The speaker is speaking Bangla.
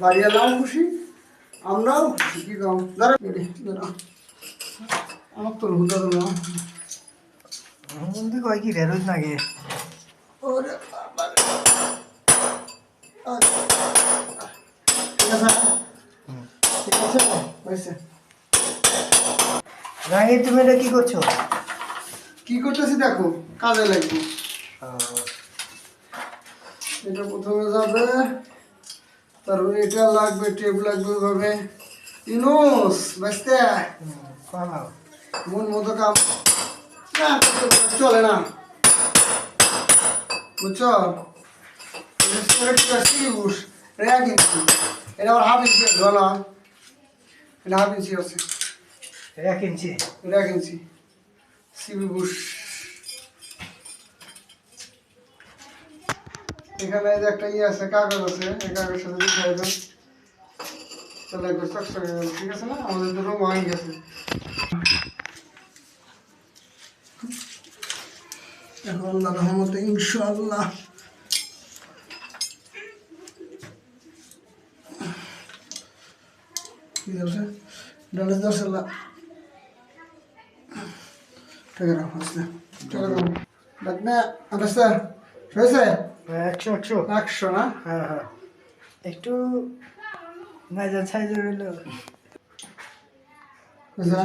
বাড়িওয়ালাও খুশি, আমরাও খুশি। কি কম দাঁড়া দাঁড়া, আমার তোর হুদা তো না বন্ধু কয় কি বেরোজ নাগে ওরে বাবা রে। ঠিক আছে ঠিক আছে হয়েছে। রাঙি তুমি এটা কি করছো? কি করতেছি দেখো, কাজে লাগবে। এটা প্রথমে যাবে, তারপরে এটা লাগবে, টেপ লাগবে ওইভাবে। ইনোস বাঁচতে মন মতো কাম না করতে পারলে চলে না, বুঝছো? এটা কিনছি, এটা আবার হাফ ইঞ্চি আছে না, এটা হাফ ইঞ্চি আছে, 1 ইঞ্চি। এটা কিনছি সিবি বুশ। এখানে যে একটা ইয়ে আছে, কাগজ আছে, এই কাগজের সাথে লিখে দেবেন, তাহলে একবার চকচকে হয়ে যাবে। ঠিক আছে না? আমাদের তো রুম হয়ে গেছে এখন, আল্লাহ রহমতে ইনশাআল্লাহ। কি দরছে ডালে দরছে আল্লাহ ঠিক আছে আসলে চলো দেখ না আনস্তা হয়েছে 100 100 না। হ্যাঁ হ্যাঁ, একটু মেজাজ সাইজে হইলো বুঝলা